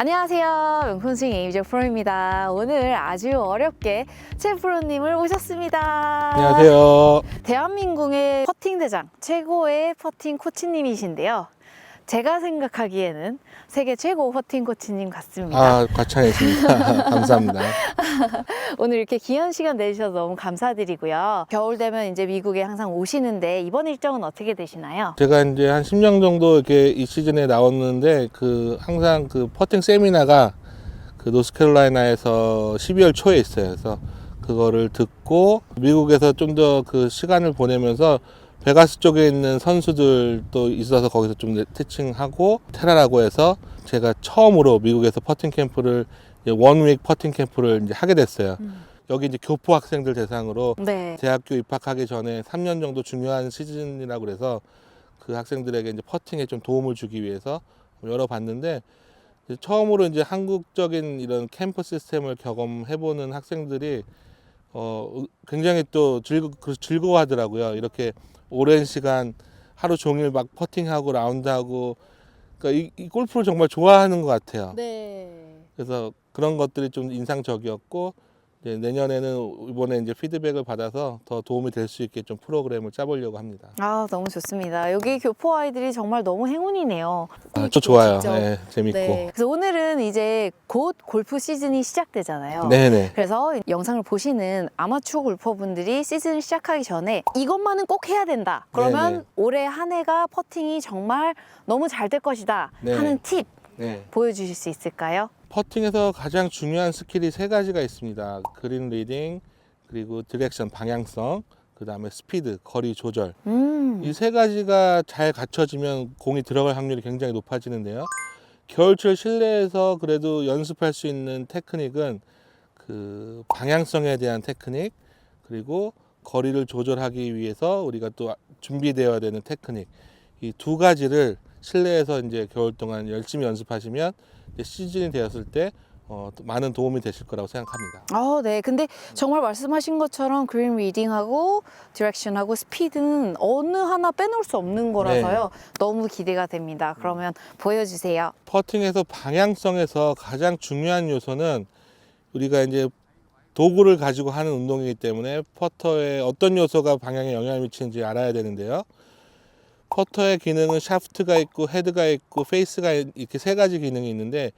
안녕하세요. 명품스윙 에이저 프로입니다. 오늘 아주 어렵게 최 프로님을 모셨습니다. 안녕하세요. 대한민국의 퍼팅 대장, 최고의 퍼팅 코치님이신데요. 제가 생각하기에는 세계 최고 퍼팅 코치님 같습니다. 과찬했습니다. 감사합니다. 오늘 이렇게 귀한 시간 내주셔서 너무 감사드리고요. 겨울 되면 이제 미국에 항상 오시는데 이번 일정은 어떻게 되시나요? 제가 이제 한 10년 정도 이렇게 이 시즌에 나왔는데 항상 퍼팅 세미나가 노스캐롤라이나에서 12월 초에 있어요. 그래서 그거를 듣고 미국에서 좀 더 시간을 보내면서 베가스 쪽에 있는 선수들도 있어서 거기서 좀 티칭하고 테라라고 해서 제가 처음으로 미국에서 퍼팅 캠프를 원윅 퍼팅 캠프를 이제 하게 됐어요. 여기 이제 교포 학생들 대상으로 네. 대학교 입학하기 전에 3년 정도 중요한 시즌이라고 그래서 그 학생들에게 이제 퍼팅에 좀 도움을 주기 위해서 열어봤는데 처음으로 이제 한국적인 이런 캠프 시스템을 경험해보는 학생들이 굉장히 또 즐거워하더라고요. 이렇게 오랜 시간 하루 종일 막 퍼팅하고 라운드하고 그러니까 이 골프를 정말 좋아하는 것 같아요. 네. 그래서 그런 것들이 좀 인상적이었고 이제 내년에는 이번에 이제 피드백을 받아서 더 도움이 될 수 있게 좀 프로그램을 짜보려고 합니다. 너무 좋습니다. 여기 교포 아이들이 정말 너무 행운이네요. 저 좋아요. 직접. 네, 재밌고. 네. 그래서 오늘은 이제 곧 골프 시즌이 시작되잖아요. 네네. 그래서 영상을 보시는 아마추어 골퍼분들이 시즌을 시작하기 전에 이것만은 꼭 해야 된다. 그러면 네네. 올해 한 해가 퍼팅이 정말 너무 잘 될 것이다 네. 하는 팁 네. 보여주실 수 있을까요? 퍼팅에서 가장 중요한 스킬이 세 가지가 있습니다. 그린 리딩, 그리고 디렉션, 방향성, 그 다음에 스피드, 거리 조절. 이 세 가지가 잘 갖춰지면 공이 들어갈 확률이 굉장히 높아지는데요. 겨울철 실내에서 그래도 연습할 수 있는 테크닉은 방향성에 대한 테크닉, 그리고 거리를 조절하기 위해서 우리가 또 준비되어야 되는 테크닉. 이 두 가지를 실내에서 이제 겨울 동안 열심히 연습하시면 이제 시즌이 되었을 때 많은 도움이 되실 거라고 생각합니다. 네. 근데 정말 말씀하신 것처럼 그린 리딩하고 디렉션하고 스피드는 어느 하나 빼놓을 수 없는 거라서요. 너무 기대가 됩니다. 그러면 보여주세요. 퍼팅에서 방향성에서 가장 중요한 요소는 우리가 이제 도구를 가지고 하는 운동이기 때문에 퍼터에 어떤 요소가 방향에 영향을 미치는지 알아야 되는데요. 퍼터의 기능은 샤프트가 있고 헤드가 있고 페이스가 이렇게 세 가지 기능이 있는데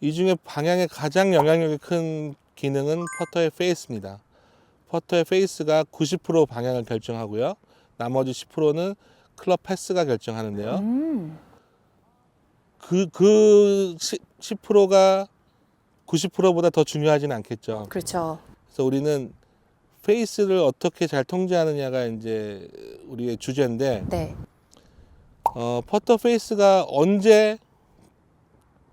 이 중에 방향에 가장 영향력이 큰 기능은 퍼터의 페이스입니다. 퍼터의 페이스가 90% 방향을 결정하고요. 나머지 10%는 클럽 패스가 결정하는데요. 10%가 90%보다 더 중요하진 않겠죠. 그렇죠. 그래서 우리는 페이스를 어떻게 잘 통제하느냐가 이제 우리의 주제인데 네. 퍼터 페이스가 언제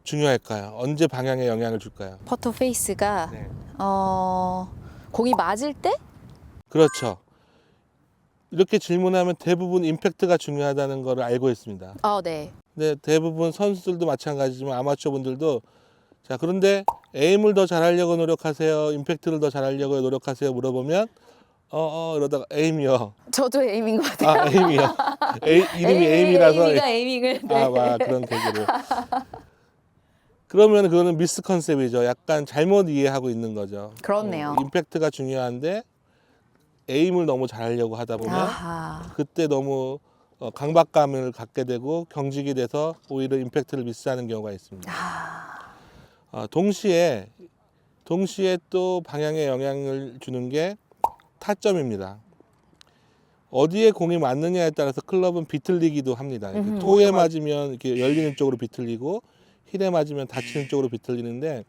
중요할까요? 언제 방향에 영향을 줄까요? 퍼터 페이스가 네. 공이 맞을 때? 그렇죠. 이렇게 질문하면 대부분 임팩트가 중요하다는 걸 알고 있습니다. 네. 근데 대부분 선수들도 마찬가지지만 아마추어 분들도 자, 그런데 에임을 더 잘하려고 노력하세요? 임팩트를 더 잘하려고 노력하세요? 물어보면 이러다가 에임이요. 저도 에이밍 것 같아요. 에임이요. 이름이 에임이라서 에이미가 에이밍을. 네. 그런 계기를. 그러면 그거는 미스 컨셉이죠. 약간 잘못 이해하고 있는 거죠. 그렇네요. 임팩트가 중요한데 에임을 너무 잘하려고 하다 보면 아하. 그때 너무 강박감을 갖게 되고 경직이 돼서 오히려 임팩트를 미스하는 경우가 있습니다. 동시에 또 방향에 영향을 주는 게 타점입니다. 어디에 공이 맞느냐에 따라서 클럽은 비틀리기도 합니다. 이렇게 토에 맞으면 이렇게 열리는 쪽으로 비틀리고 힐에 맞으면 닫히는 쪽으로 비틀리는데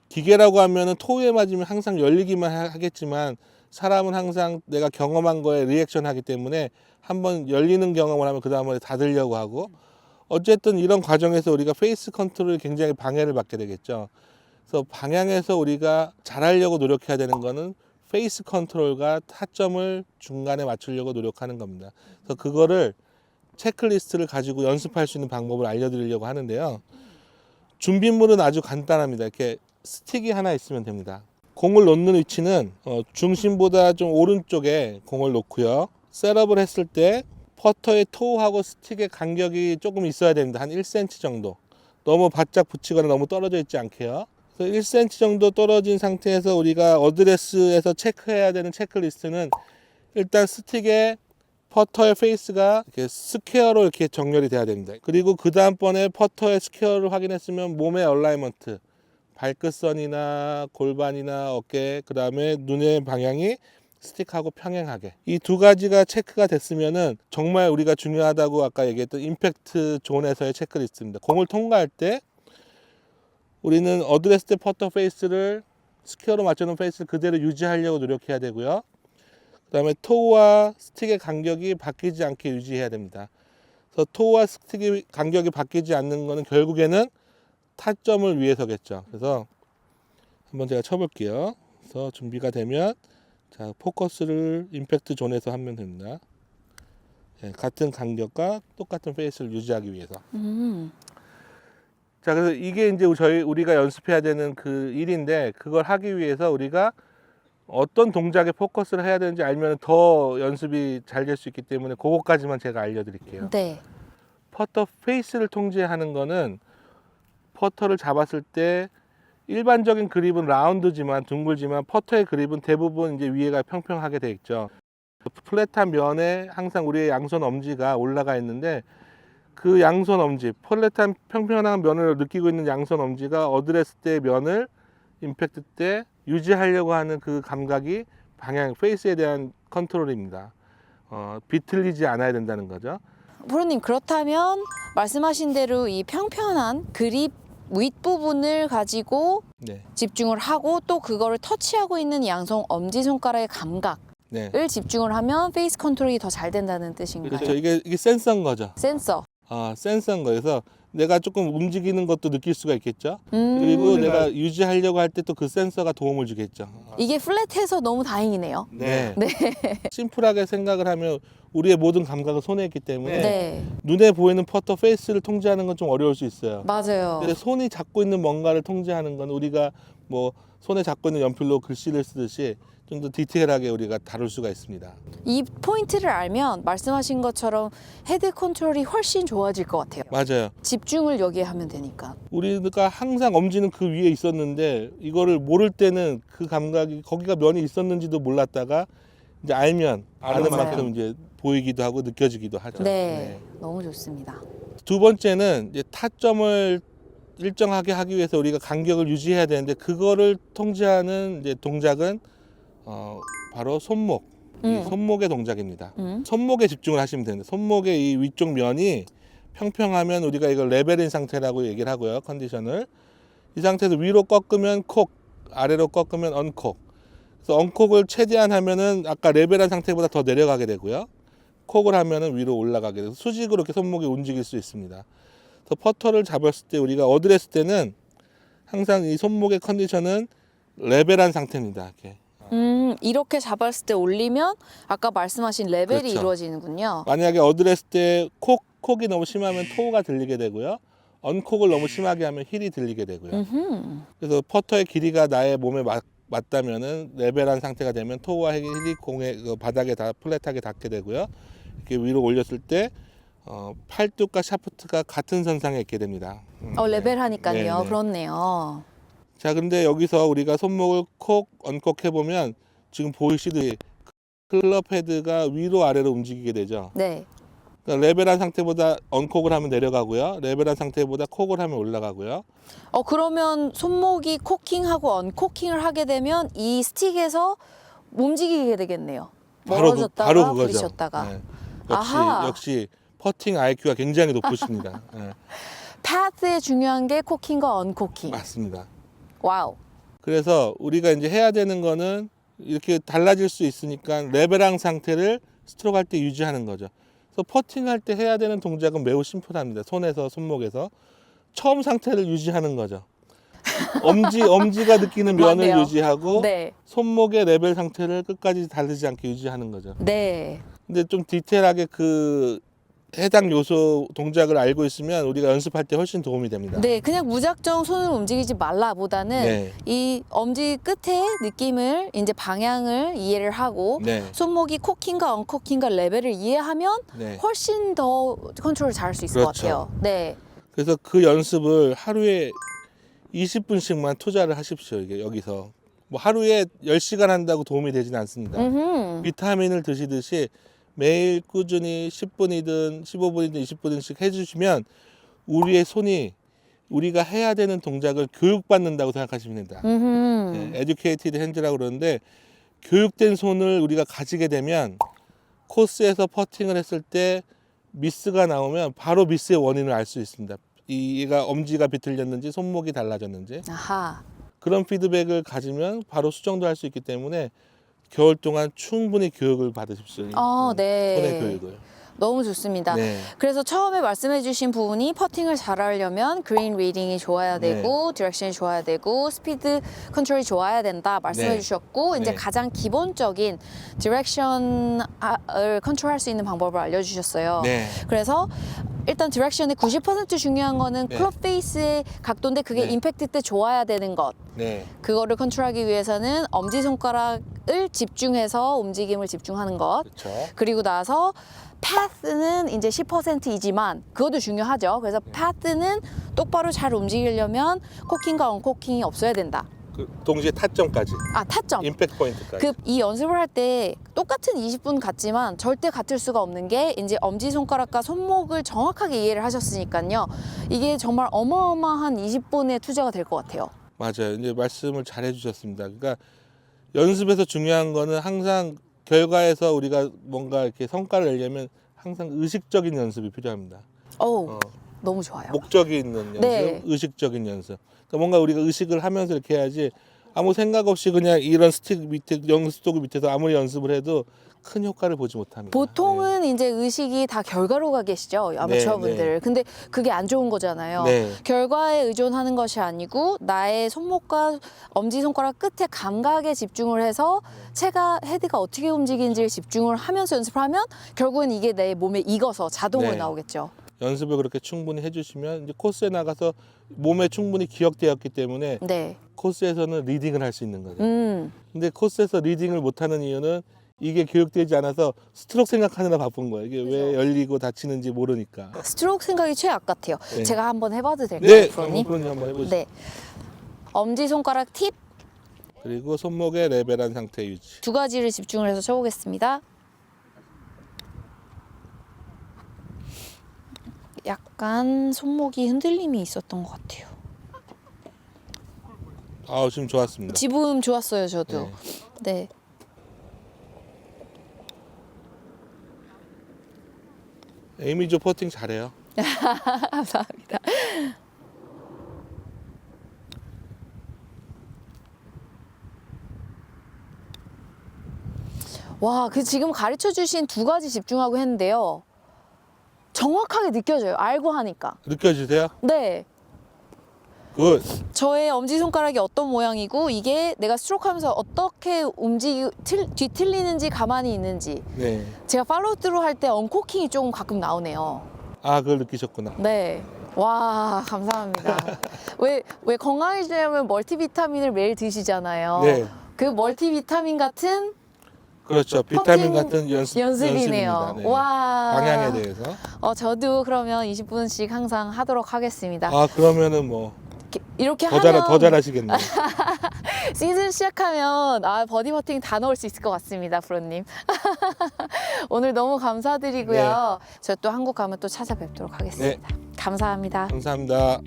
기계라고 하면은 토에 맞으면 항상 열리기만 하겠지만 사람은 항상 내가 경험한 거에 리액션 하기 때문에 한번 열리는 경험을 하면 그 다음에 닫으려고 하고 어쨌든 이런 과정에서 우리가 페이스 컨트롤이 굉장히 방해를 받게 되겠죠. 그래서 방향에서 우리가 잘하려고 노력해야 되는 거는 페이스 컨트롤과 타점을 중간에 맞추려고 노력하는 겁니다. 그래서 그거를 체크리스트를 가지고 연습할 수 있는 방법을 알려드리려고 하는데요. 준비물은 아주 간단합니다. 이렇게 스틱이 하나 있으면 됩니다. 공을 놓는 위치는 중심보다 좀 오른쪽에 공을 놓고요. 셋업을 했을 때 퍼터의 토하고 스틱의 간격이 조금 있어야 됩니다. 한 1cm 정도. 너무 바짝 붙이거나 너무 떨어져 있지 않게요. 그래서 1cm 정도 떨어진 상태에서 우리가 어드레스에서 체크해야 되는 체크리스트는 일단 스틱의 퍼터의 페이스가 이렇게 스퀘어로 이렇게 정렬이 돼야 됩니다. 그리고 그 다음번에 퍼터의 스퀘어를 확인했으면 몸의 얼라이먼트, 발끝선이나 골반이나 어깨, 그 다음에 눈의 방향이 스틱하고 평행하게, 이 두 가지가 체크가 됐으면은 정말 우리가 중요하다고 아까 얘기했던 임팩트 존에서의 체크리스트입니다. 공을 통과할 때 우리는 어드레스 때 퍼터 페이스를 스퀘어로 맞춰놓은 페이스를 그대로 유지하려고 노력해야 되고요. 그 다음에 토우와 스틱의 간격이 바뀌지 않게 유지해야 됩니다. 그래서 토우와 스틱의 간격이 바뀌지 않는 것은 결국에는 타점을 위해서겠죠. 그래서 한번 제가 쳐볼게요. 그래서 준비가 되면 자, 포커스를 임팩트 존에서 하면 됩니다. 네, 같은 간격과 똑같은 페이스를 유지하기 위해서. 자, 그래서 이게 이제 우리가 연습해야 되는 그 일인데, 그걸 하기 위해서 우리가 어떤 동작에 포커스를 해야 되는지 알면 더 연습이 잘 될 수 있기 때문에 그것까지만 제가 알려드릴게요. 네. 퍼터 페이스를 통제하는 거는 퍼터를 잡았을 때 일반적인 그립은 라운드지만 둥글지만 퍼터의 그립은 대부분 이제 위에가 평평하게 돼 있죠. 플랫한 면에 항상 우리의 양손 엄지가 올라가 있는데 그 양손 엄지, 플랫한 평평한 면을 느끼고 있는 양손 엄지가 어드레스 때 면을 임팩트 때 유지하려고 하는 그 감각이 방향, 페이스에 대한 컨트롤입니다. 비틀리지 않아야 된다는 거죠. 프로님, 그렇다면 말씀하신 대로 이 평평한 그립 윗부분을 가지고 네. 집중을 하고 또 그거를 터치하고 있는 양손 엄지손가락의 감각을 네. 집중을 하면 페이스 컨트롤이 더 잘 된다는 뜻인가요? 그렇죠. 이게 센서인 거죠. 센서. 센서인 거예요. 그래서 내가 조금 움직이는 것도 느낄 수가 있겠죠. 그리고 내가 유지하려고 할 때 또 그 센서가 도움을 주겠죠. 이게 플랫해서 너무 다행이네요. 네. 네. 심플하게 생각을 하면 우리의 모든 감각은 손에 있기 때문에 네. 눈에 보이는 퍼터 페이스를 통제하는 건 좀 어려울 수 있어요. 맞아요. 근데 손이 잡고 있는 뭔가를 통제하는 건 우리가 뭐 손에 잡고 있는 연필로 글씨를 쓰듯이 좀 더 디테일하게 우리가 다룰 수가 있습니다. 이 포인트를 알면 말씀하신 것처럼 헤드 컨트롤이 훨씬 좋아질 것 같아요. 맞아요. 집중을 여기에 하면 되니까. 우리가 항상 엄지는 그 위에 있었는데 이거를 모를 때는 그 감각이 거기가 면이 있었는지도 몰랐다가 이제 알면 아는 맞아요. 만큼 이제 보이기도 하고 느껴지기도 하죠. 네. 너무 좋습니다. 두 번째는 이제 타점을 일정하게 하기 위해서 우리가 간격을 유지해야 되는데 그거를 통제하는 이제 동작은 바로 손목, 이 손목의 동작입니다. 손목에 집중을 하시면 되는데 손목의 이 위쪽 면이 평평하면 우리가 이걸 레벨인 상태라고 얘기를 하고요. 컨디션을 이 상태에서 위로 꺾으면 콕, 아래로 꺾으면 언콕. 그래서 언콕을 최대한 하면은 아까 레벨한 상태보다 더 내려가게 되고요. 콕을 하면은 위로 올라가게 돼서 수직으로 이렇게 손목이 움직일 수 있습니다. 그래서 퍼터를 잡았을 때 우리가 어드레스 때는 항상 이 손목의 컨디션은 레벨한 상태입니다. 이렇게 잡았을 때 올리면 아까 말씀하신 레벨이 그렇죠. 이루어지는군요. 만약에 어드레스 때 콕이 너무 심하면 토우가 들리게 되고요. 언콕을 너무 심하게 하면 힐이 들리게 되고요. 그래서 퍼터의 길이가 나의 몸에 맞다면은 레벨한 상태가 되면 토우와 힐이 공의 그 바닥에 다 플랫하게 닿게 되고요. 이렇게 위로 올렸을 때 팔뚝과 샤프트가 같은 선상에 있게 됩니다. 레벨하니까요. 네. 그렇네요. 자, 근데 여기서 우리가 손목을 콕, 언콕 해보면 지금 보이시듯이 클럽 헤드가 위로 아래로 움직이게 되죠. 네. 그러니까 레벨한 상태보다 언콕을 하면 내려가고요. 레벨한 상태보다 콕을 하면 올라가고요. 그러면 손목이 코킹하고 언코킹을 하게 되면 이 스틱에서 움직이게 되겠네요. 멀어졌다가 바로 그거죠. 부딪혔다가. 네. 아하. 역시 퍼팅 IQ가 굉장히 높으십니다. 네, 파스에 중요한 게 코킹과 언코킹. 맞습니다. 와우. 그래서 우리가 이제 해야 되는 거는 이렇게 달라질 수 있으니까 레벨한 상태를 스트로크 할 때 유지하는 거죠. 그래서 퍼팅할 때 해야 되는 동작은 매우 심플합니다. 손에서 손목에서 처음 상태를 유지하는 거죠. 엄지가 느끼는 면을 맞네요. 유지하고 네. 손목의 레벨 상태를 끝까지 다르지 않게 유지하는 거죠. 네. 근데 좀 디테일하게 그 해당 요소 동작을 알고 있으면 우리가 연습할 때 훨씬 도움이 됩니다. 네, 그냥 무작정 손을 움직이지 말라보다는 네. 이 엄지 끝에 느낌을 이제 방향을 이해를 하고 네. 손목이 코킹과 언코킹과 레벨을 이해하면 네. 훨씬 더 컨트롤을 잘할 수 있을 것 그렇죠. 같아요. 네. 그래서 그 연습을 하루에 20분씩만 투자를 하십시오. 이게 여기서 뭐 하루에 10시간 한다고 도움이 되지는 않습니다. 비타민을 드시듯이 매일 꾸준히 10분이든 15분이든 20분씩 해주시면 우리의 손이 우리가 해야 되는 동작을 교육받는다고 생각하시면 됩니다. educated hands라고 그러는데 교육된 손을 우리가 가지게 되면 코스에서 퍼팅을 했을 때 미스가 나오면 바로 미스의 원인을 알 수 있습니다. 얘가 엄지가 비틀렸는지 손목이 달라졌는지 아하. 그런 피드백을 가지면 바로 수정도 할 수 있기 때문에 겨울 동안 충분히 교육을 받으십시오. 네. 손의 교육을. 너무 좋습니다. 네. 그래서 처음에 말씀해주신 부분이 퍼팅을 잘하려면 그린 리딩이 좋아야 네. 되고 디렉션이 좋아야 되고 스피드 컨트롤이 좋아야 된다 말씀해주셨고 이제 네. 가장 기본적인 디렉션을 컨트롤할 수 있는 방법을 알려주셨어요. 네. 그래서 일단 디렉션의 90% 중요한 거는 네. 클럽 페이스의 각도인데 그게 네. 임팩트 때 좋아야 되는 것. 네. 그거를 컨트롤하기 위해서는 엄지손가락을 집중해서 움직임을 집중하는 것. 그렇죠. 그리고 나서 path는 이제 10%이지만 그것도 중요하죠. 그래서 path는 똑바로 잘 움직이려면 코킹과 언코킹이 없어야 된다. 그 동시에 타점까지. 아, 타점. 임팩트 포인트까지. 그 이 연습을 할 때 똑같은 20분 같지만 절대 같을 수가 없는 게 이제 엄지손가락과 손목을 정확하게 이해를 하셨으니까요. 이게 정말 어마어마한 20분의 투자가 될 것 같아요. 맞아요. 이제 말씀을 잘 해주셨습니다. 그러니까 연습에서 중요한 거는 항상 결과에서 우리가 뭔가 이렇게 성과를 내려면 항상 의식적인 연습이 필요합니다. 어우, 너무 좋아요. 목적이 있는 연습, 네. 의식적인 연습. 그러니까 뭔가 우리가 의식을 하면서 이렇게 해야지 아무 생각 없이 그냥 이런 스틱 밑에 연습도구 밑에서 아무리 연습을 해도 큰 효과를 보지 못합니다. 보통은 이제 의식이 다 결과로 가 계시죠, 아마추어 분들. 네. 근데 그게 안 좋은 거잖아요. 네. 결과에 의존하는 것이 아니고 나의 손목과 엄지손가락 끝에 감각에 집중을 해서 채가 헤드가 어떻게 움직이는지를 집중을 하면서 연습을 하면 결국은 이게 내 몸에 익어서 자동으로 네. 나오겠죠. 연습을 그렇게 충분히 해주시면 이제 코스에 나가서 몸에 충분히 기억되었기 때문에 네. 코스에서는 리딩을 할 수 있는 거죠. 음. 근데 코스에서 리딩을 못하는 이유는 이게 교육되지 않아서 스트로크 생각하느라 바쁜 거예요. 이게 왜 열리고 닫히는지 모르니까. 스트로크 생각이 최악 같아요. 네. 제가 한번 해봐도 될까요, 네, 프로님? 프로님 한번 해보시죠. 네. 엄지손가락 팁 두 그리고 손목의 레벨한 상태 유지. 가지를 집중을 해서 쳐보겠습니다. 약간 손목이 흔들림이 있었던 것 같아요. 아, 지금 좋았습니다. 지금 좋았어요, 저도. 네. 에이미 조 퍼팅 잘해요. 감사합니다. 와, 그 지금 가르쳐 주신 두 가지 집중하고 했는데요. 정확하게 느껴져요. 알고 하니까. 느껴지세요? 네. 굿. 저의 엄지손가락이 어떤 모양이고 이게 내가 스트로크 하면서 어떻게 뒤틀리는지 가만히 있는지 네. 제가 팔로우 할 때 언코킹이 조금 가끔 나오네요. 아, 그걸 느끼셨구나. 네. 와, 감사합니다. 왜 건강해지려면 멀티비타민을 매일 드시잖아요. 네. 그 멀티비타민 같은 그렇죠. 비타민 퍼팅 같은 연습이네요. 연습입니다. 네. 와. 방향에 대해서. 저도 그러면 20분씩 항상 하도록 하겠습니다. 아, 그러면은 뭐 이렇게 더 하면 잘하시겠네요. 시즌 시작하면 버디 퍼팅 다 넣을 수 있을 것 같습니다, 프로님. 오늘 너무 감사드리고요. 저 또 한국 가면 또 찾아뵙도록 하겠습니다. 감사합니다. 감사합니다.